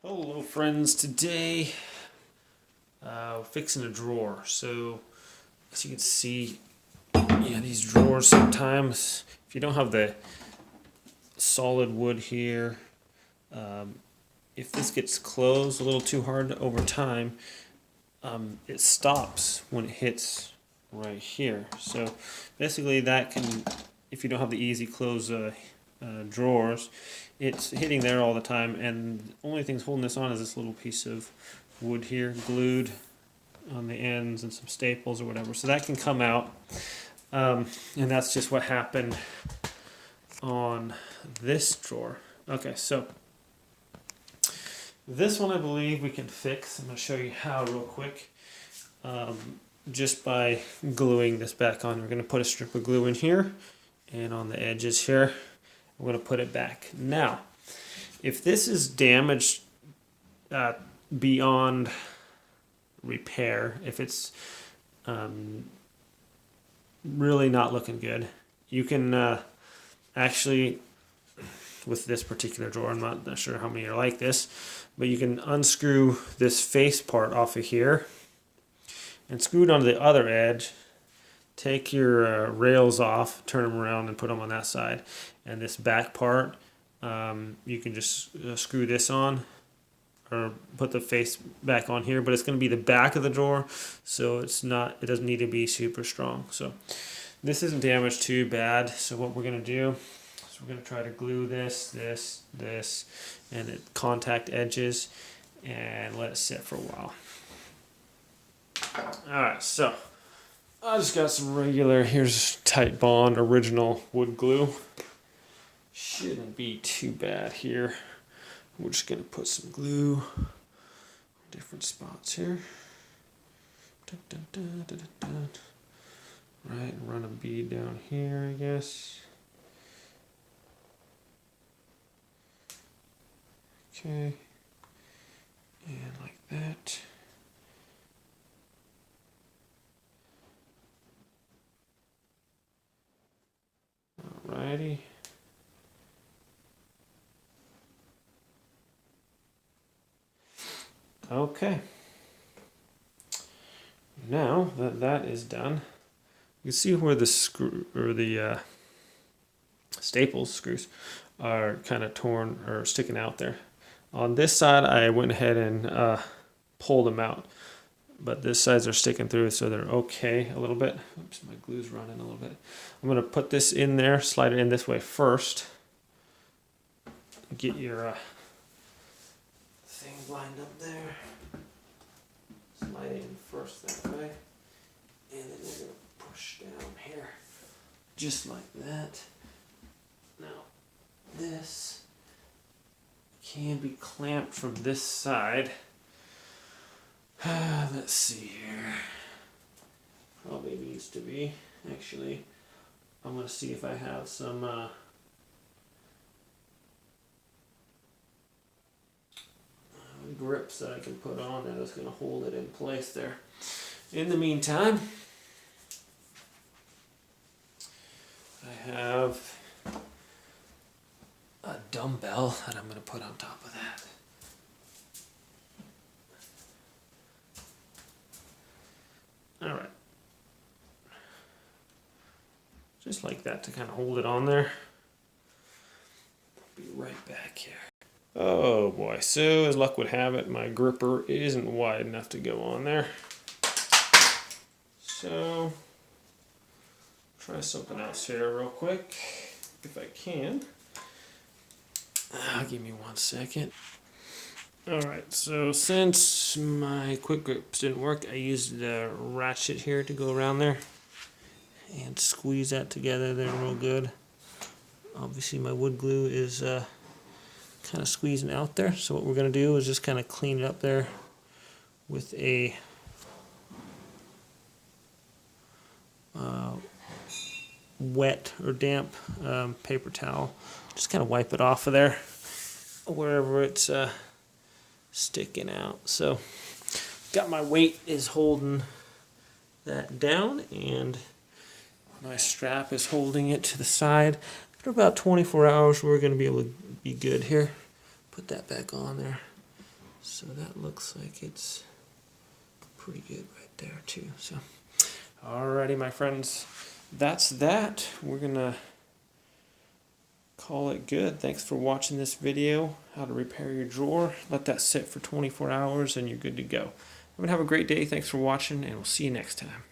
Hello friends, today fixing a drawer. So as you can see, these drawers sometimes, if you don't have the solid wood here, if this gets closed a little too hard over time, it stops when it hits right here. So basically that can, if you don't have the easy close drawers, it's hitting there all the time, and the only thing's holding this on is this little piece of wood here, glued on the ends, and some staples or whatever. So that can come out, and that's just what happened on this drawer. Okay, so this one I believe we can fix. I'm going to show you how real quick, just by gluing this back on. We're going to put a strip of glue in here and on the edges here. We're going to put it back. Now, if this is damaged beyond repair, if it's really not looking good, you can actually, with this particular drawer, I'm not sure how many are like this, but you can unscrew this face part off of here and screw it onto the other edge. Take your rails off, turn them around, and put them on that side. And this back part, you can just screw this on, or put the face back on here. But it's going to be the back of the drawer, so it doesn't need to be super strong. So this isn't damaged too bad. So what we're going to do is we're going to try to glue this, and the contact edges, and let it sit for a while. All right, so I just got some regular, here's Tight Bond original wood glue. Shouldn't be too bad here. We're just going to put some glue in different spots here. Right, and run a bead down here, I guess. Okay. And like that. Alrighty. Okay. Now that that is done, you can see where the screw or the staples screws are kind of torn or sticking out there. On this side, I went ahead and pulled them out, but this sides are sticking through, so they're okay a little bit. Oops, my glue's running a little bit. I'm going to put this in there, slide it in this way first. Get your thing lined up there. Slide it in first that way. And then we're going to push down here, just like that. Now, this can be clamped from this side. Let's see here. Probably needs to be. Actually, I'm going to see if I have some grips that I can put on that is going to hold it in place there. In the meantime, I have a dumbbell that I'm going to put on top of that. All right. Just like that to kind of hold it on there. I'll be right back here. Oh boy, so as luck would have it, my gripper isn't wide enough to go on there. So, try something else here real quick, if I can. Give me 1 second. Alright, so since my quick grips didn't work, I used the ratchet here to go around there and squeeze that together there real good. Obviously my wood glue is kind of squeezing out there, so what we're going to do is just kind of clean it up there with a wet or damp paper towel. Just kind of wipe it off of there wherever it's sticking out. So got my weight is holding that down, and my strap is holding it to the side. After about 24 hours, we're going to be able to be good here. Put that back on there. So that looks like it's pretty good right there too. So, alrighty, my friends, that's that. We're gonna call it good. Thanks for watching this video, how to repair your drawer. Let that sit for 24 hours and you're good to go. Everyone have a great day. Thanks for watching, and we'll see you next time.